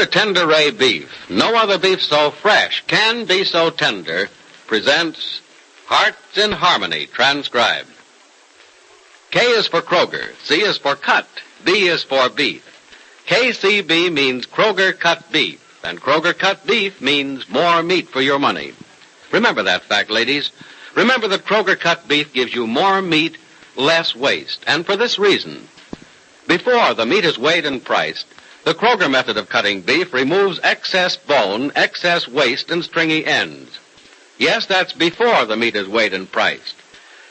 Tenderay Beef, no other beef so fresh can be so tender, presents Hearts in Harmony, transcribed. K is for Kroger, C is for cut, B is for beef. KCB means Kroger cut beef, and Kroger cut beef means more meat for your money. Remember that fact, ladies. Remember that Kroger cut beef gives you more meat, less waste, and for this reason. Before the meat is weighed and priced, the Kroger method of cutting beef removes excess bone, excess waste, and stringy ends. Yes, that's before the meat is weighed and priced.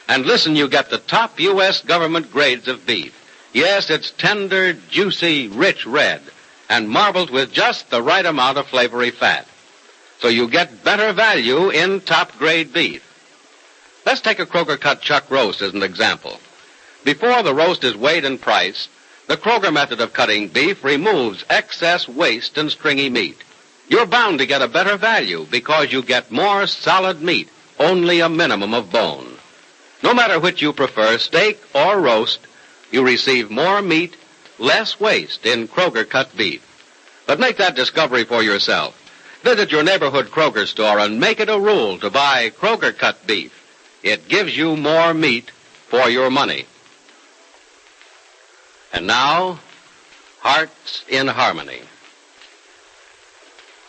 And listen, you get the top U.S. government grades of beef. Yes, it's tender, juicy, rich red, and marbled with just the right amount of flavory fat. So you get better value in top-grade beef. Let's take a Kroger cut chuck roast as an example. Before the roast is weighed and priced, the Kroger method of cutting beef removes excess waste and stringy meat. You're bound to get a better value because you get more solid meat, only a minimum of bone. No matter which you prefer, steak or roast, you receive more meat, less waste in Kroger cut beef. But make that discovery for yourself. Visit your neighborhood Kroger store and make it a rule to buy Kroger cut beef. It gives you more meat for your money. And now, Hearts in Harmony.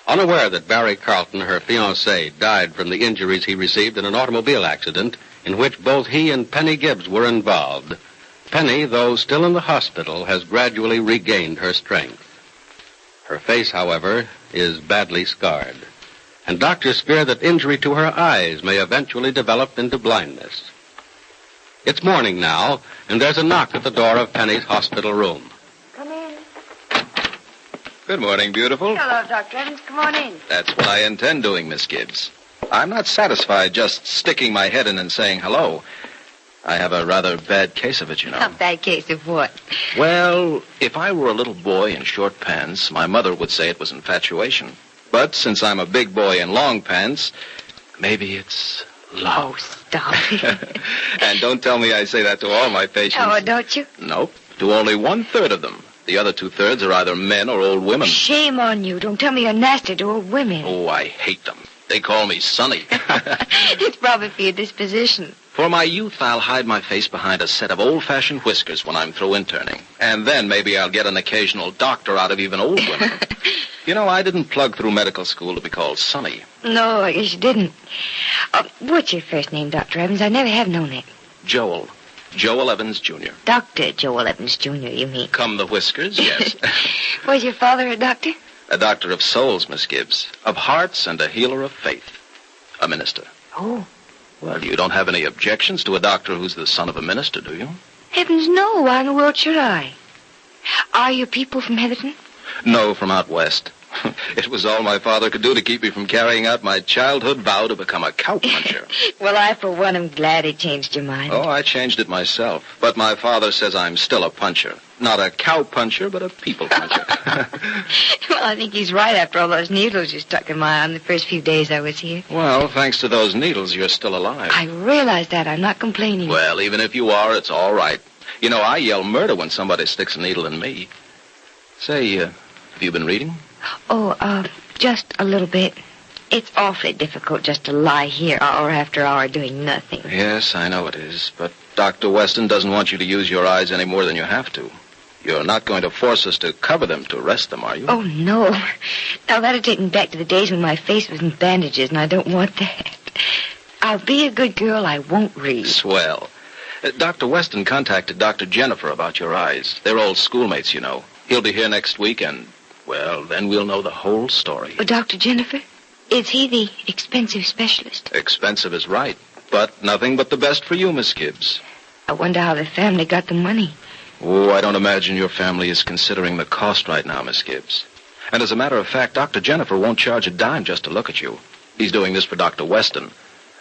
Unaware that Barry Carlton, her fiancé, died from the injuries he received in an automobile accident in which both he and Penny Gibbs were involved, Penny, though still in the hospital, has gradually regained her strength. Her face, however, is badly scarred, and doctors fear that injury to her eyes may eventually develop into blindness. It's morning now, and there's a knock at the door of Penny's hospital room. Come in. Good morning, beautiful. Hello, Dr. Evans. Come on in. That's what I intend doing, Miss Gibbs. I'm not satisfied just sticking my head in and saying hello. I have a rather bad case of it, you know. A bad case of what? Well, if I were a little boy in short pants, my mother would say it was infatuation. But since I'm a big boy in long pants, maybe it's love. Oh, stop it. And don't tell me I say that to all my patients. Oh, don't you? Nope, to only 1/3 of them. The other 2/3 are either men or old women. Shame on you. Don't tell me you're nasty to old women. Oh, I hate them. They call me Sonny. It's probably for your disposition. For my youth, I'll hide my face behind a set of old-fashioned whiskers when I'm through interning. And then maybe I'll get an occasional doctor out of even old women. You know, I didn't plug through medical school to be called Sonny. No, I guess you didn't. What's your first name, Dr. Evans? I never have known it. Joel. Joel Evans, Jr. Dr. Joel Evans, Jr., you mean? Come the whiskers, yes. Was your father a doctor? A doctor of souls, Miss Gibbs. Of hearts and a healer of faith. A minister. Oh. Well, you don't have any objections to a doctor who's the son of a minister, do you? Heavens, no. Why in the world should I? Are your people from Heatherton? No, from out west. It was all my father could do to keep me from carrying out my childhood vow to become a cowpuncher. Well, I, for one, am glad he changed your mind. Oh, I changed it myself. But my father says I'm still a puncher. Not a cowpuncher, but a people puncher. Well, I think he's right after all those needles you stuck in my arm the first few days I was here. Well, thanks to those needles, you're still alive. I realize that. I'm not complaining. Well, even if you are, it's all right. You know, I yell murder when somebody sticks a needle in me. Say, have you been reading? Oh, just a little bit. It's awfully difficult just to lie here hour after hour doing nothing. Yes, I know it is. But Dr. Weston doesn't want you to use your eyes any more than you have to. You're not going to force us to cover them to rest them, are you? Oh, no. Now, that'll take me back to the days when my face was in bandages, and I don't want that. I'll be a good girl. I won't read. Swell. Dr. Weston contacted Dr. Jennifer about your eyes. They're old schoolmates, you know. He'll be here next week, and, well, then we'll know the whole story. Dr. Jennifer? Is he the expensive specialist? Expensive is right, but nothing but the best for you, Miss Gibbs. I wonder how the family got the money. Oh, I don't imagine your family is considering the cost right now, Miss Gibbs. And as a matter of fact, Dr. Jennifer won't charge a dime just to look at you. He's doing this for Dr. Weston.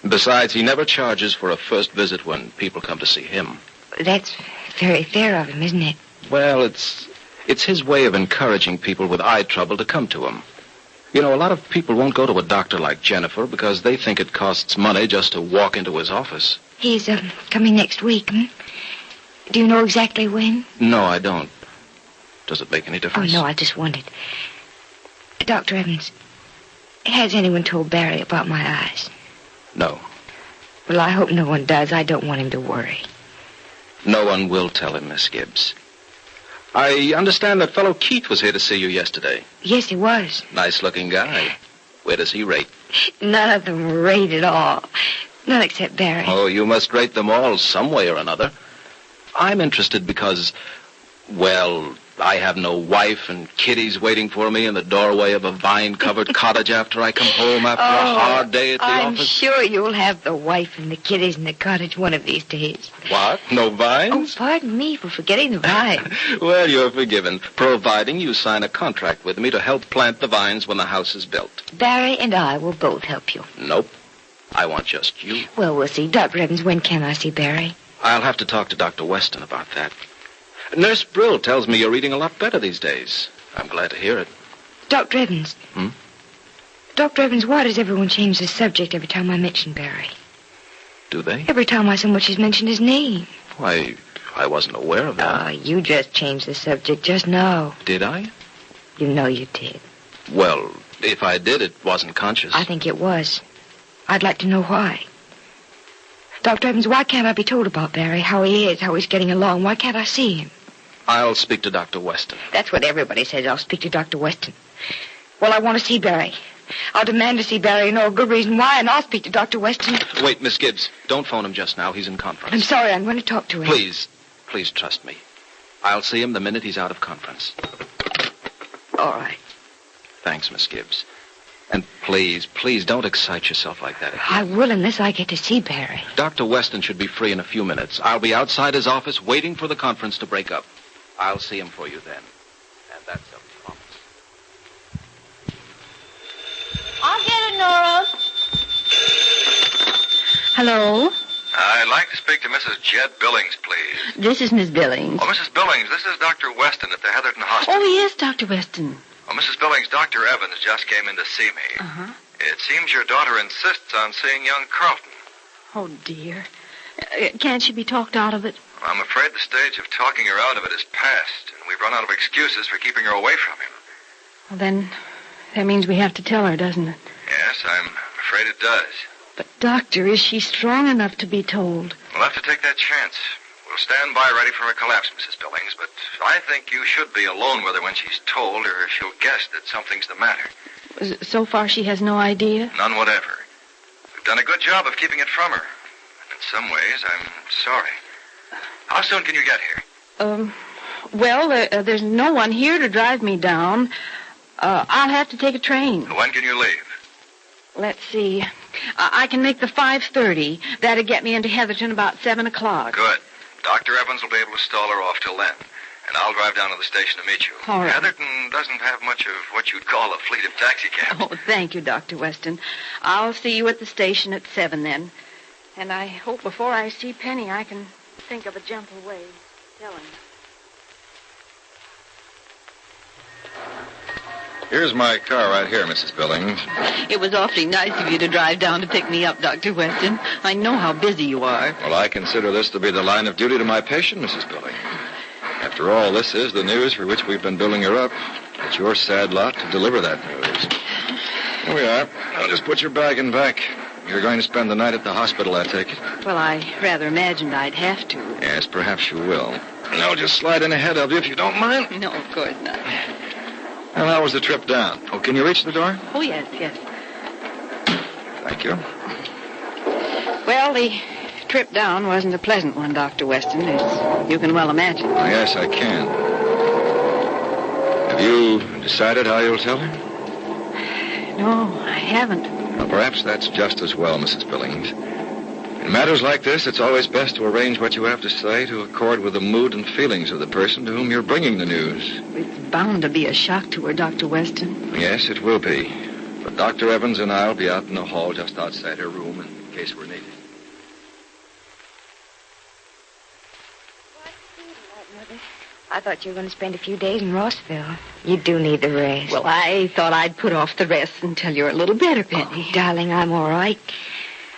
Besides, he never charges for a first visit when people come to see him. That's very fair of him, isn't it? Well, it's his way of encouraging people with eye trouble to come to him. You know, a lot of people won't go to a doctor like Jennifer because they think it costs money just to walk into his office. He's coming next week, hmm? Do you know exactly when? No, I don't. Does it make any Oh, difference? no, I just wondered. Dr. Evans, has anyone told Barry about my eyes? No. Well, I hope no one does. I don't want him to worry. No one will tell him, Miss Gibbs. I understand that fellow Keith was here to see you yesterday. Yes, he was. Nice-looking guy. Where does he rate? None of them rate at all. None except Barry. Oh, you must rate them all some way or another. I'm interested because, well, I have no wife and kiddies waiting for me in the doorway of a vine-covered cottage after I come home after a hard day at the I'm office. sure you'll have the wife and the kiddies in the cottage one of these days. What? No vines? Oh, pardon me for forgetting the vines. Well, you're forgiven, providing you sign a contract with me to help plant the vines when the house is built. Barry and I will both help you. Nope. I want just you. Well, we'll see. Dr. Evans, when can I see Barry? I'll have to talk to Dr. Weston about that. Nurse Brill tells me you're eating a lot better these days. I'm glad to hear it. Dr. Evans. Dr. Evans, why does everyone change the subject every time I mention Barry? Do they? Every time I so much as mention his name. Why, I wasn't aware of that. Oh, you just changed the subject just now. Did I? You know you did. Well, if I did, it wasn't conscious. I think it was. I'd like to know why. Dr. Evans, why can't I be told about Barry, how he is, how he's getting along? Why can't I see him? I'll speak to Dr. Weston. That's what everybody says. I'll speak to Dr. Weston. Well, I want to see Barry. I'll demand to see Barry and know a good reason why, and I'll speak to Dr. Weston. Wait, Miss Gibbs. Don't phone him just now. He's in conference. I'm sorry. I'm going to talk to him. Please trust me. I'll see him the minute he's out of conference. All right. Thanks, Miss Gibbs. And please don't excite yourself like that again. I will unless I get to see Barry. Dr. Weston should be free in a few minutes. I'll be outside his office waiting for the conference to break up. I'll see him for you then. And that's a promise. I'll get it, Nora. Hello? I'd like to speak to Mrs. Jed Billings, please. This is Miss Billings. Oh, Mrs. Billings, this is Dr. Weston at the Heatherton Hospital. Oh, yes, Dr. Weston. Oh, Mrs. Billings, Dr. Evans just came in to see me. Uh-huh. It seems your daughter insists on seeing young Carlton. Oh, dear. Can't she be talked out of it? I'm afraid the stage of talking her out of it is past, and we've run out of excuses for keeping her away from him. Well, then, that means we have to tell her, doesn't it? Yes, I'm afraid it does. But, Doctor, is she strong enough to be told? We'll have to take that chance. We'll stand by ready for a collapse, Mrs. Billings, but I think you should be alone with her when she's told, or she'll guess that something's the matter. So far, she has no idea? None whatever. We've done a good job of keeping it from her. In some ways, I'm sorry. How soon can you get here? Well, there's no one here to drive me down. I'll have to take a train. When can you leave? Let's see. I can make the 5:30. That'll get me into Heatherton about 7 o'clock. Good. Dr. Evans will be able to stall her off till then. And I'll drive down to the station to meet you. All right. Heatherton doesn't have much of what you'd call a fleet of taxicabs. Oh, thank you, Dr. Weston. I'll see you at the station at 7 then. And I hope before I see Penny I can think of a gentle way to tell him. Here's my car right here, Mrs. Billings. It was awfully nice of you to drive down to pick me up, Dr. Weston. I know how busy you are. Well, I consider this to be the line of duty to my patient, Mrs. Billings. After all, this is the news for which we've been building her up. It's your sad lot to deliver that news. Here we are. I'll just put your bag in back. You're going to spend the night at the hospital, I take it. Well, I rather imagined I'd have to. Yes, perhaps you will. And I'll just slide in ahead of you if you don't mind. No, of course not. Well, how was the trip down? Oh, can you reach the door? Oh, yes. Thank you. Well, the trip down wasn't a pleasant one, Dr. Weston, as you can well imagine. Oh, yes, I can. Have you decided how you'll tell her? No, I haven't. Well, perhaps that's just as well, Mrs. Billings. In matters like this, it's always best to arrange what you have to say to accord with the mood and feelings of the person to whom you're bringing the news. It's bound to be a shock to her, Dr. Weston. Yes, it will be. But Dr. Evans and I'll be out in the hall just outside her room in case we're needed. I thought you were going to spend a few days in Rossville. You do need the rest. Well, I thought I'd put off the rest until you're a little better, Penny. Oh, darling, I'm all right.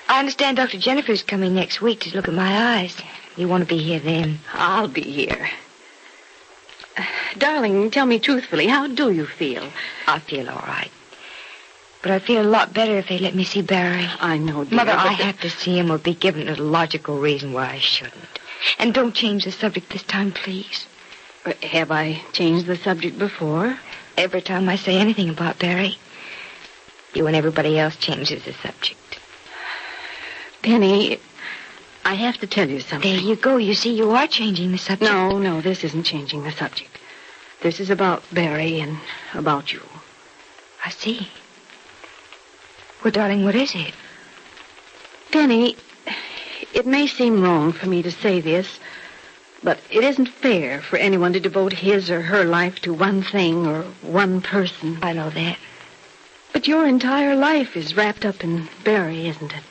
I understand Dr. Jennifer's coming next week to look at my eyes. You want to be here then? I'll be here. Darling, tell me truthfully, how do you feel? I feel all right. But I'd feel a lot better if they let me see Barry. I know, dear. Mother, I have to see him or be given a logical reason why I shouldn't. And don't change the subject this time, please. Have I changed the subject before? Every time I say anything about Barry, you and everybody else changes the subject. Penny, I have to tell you something. There you go. You see, you are changing the subject. No, this isn't changing the subject. This is about Barry and about you. I see. Well, darling, what is it? Penny, it may seem wrong for me to say this, but it isn't fair for anyone to devote his or her life to one thing or one person. I know that. But your entire life is wrapped up in Barry, isn't it?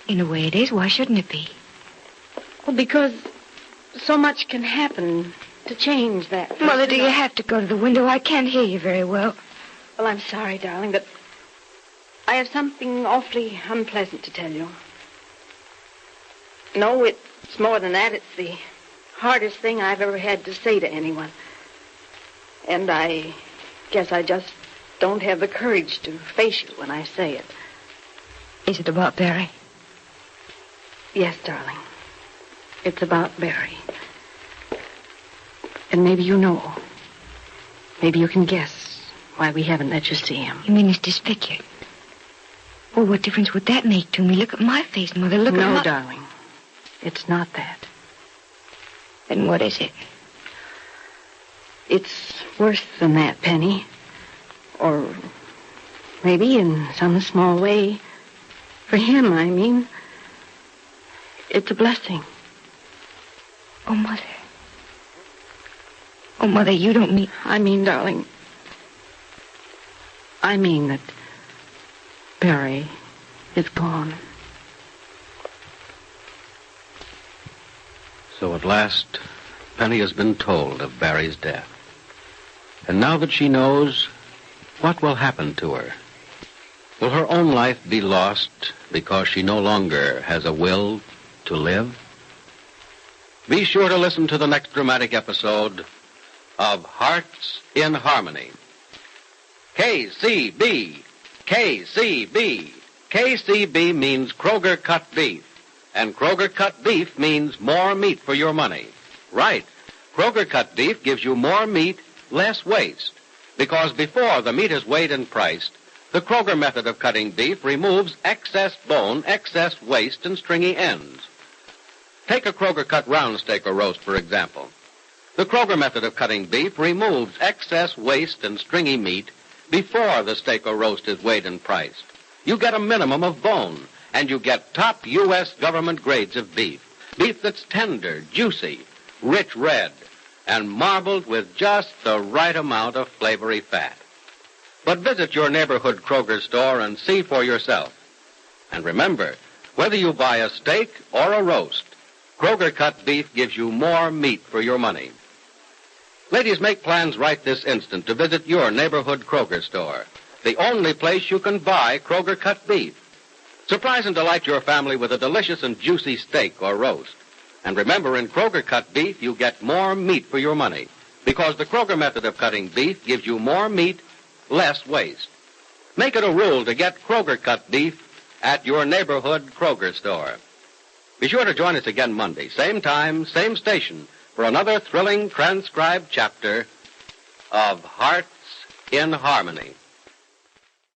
In a way it is. Why shouldn't it be? Well, because so much can happen to change that. Mother, do you have to go to the window? I can't hear you very well. Well, I'm sorry, darling, but I have something awfully unpleasant to tell you. No, it's more than that. It's the hardest thing I've ever had to say to anyone. And I guess I just don't have the courage to face you when I say it. Is it about Barry? Yes, darling. It's about Barry. And maybe you know. Maybe you can guess why we haven't let you see him. You mean he's disfigured? Well, what difference would that make to me? Look at my face, Mother. Look at my... No, darling. It's not that. Then what is it? It's worse than that, Penny. Or maybe in some small way. For him, I mean. It's a blessing. Oh, Mother. Oh, Mother, you don't mean... I mean, darling, I mean that Barry is gone. So at last, Penny has been told of Barry's death. And now that she knows, what will happen to her? Will her own life be lost because she no longer has a will to live? Be sure to listen to the next dramatic episode of Hearts in Harmony. KCB. KCB. KCB means Kroger cut beef. And Kroger cut beef means more meat for your money. Right. Kroger cut beef gives you more meat, less waste. Because before the meat is weighed and priced, the Kroger method of cutting beef removes excess bone, excess waste, and stringy ends. Take a Kroger cut round steak or roast, for example. The Kroger method of cutting beef removes excess waste and stringy meat before the steak or roast is weighed and priced. You get a minimum of bone, and you get top U.S. government grades of beef. Beef that's tender, juicy, rich red, and marbled with just the right amount of flavory fat. But visit your neighborhood Kroger store and see for yourself. And remember, whether you buy a steak or a roast, Kroger cut beef gives you more meat for your money. Ladies, make plans right this instant to visit your neighborhood Kroger store, the only place you can buy Kroger cut beef. Surprise and delight your family with a delicious and juicy steak or roast. And remember, in Kroger cut beef, you get more meat for your money, because the Kroger method of cutting beef gives you more meat, less waste. Make it a rule to get Kroger cut beef at your neighborhood Kroger store. Be sure to join us again Monday, same time, same station, for another thrilling transcribed chapter of Hearts in Harmony.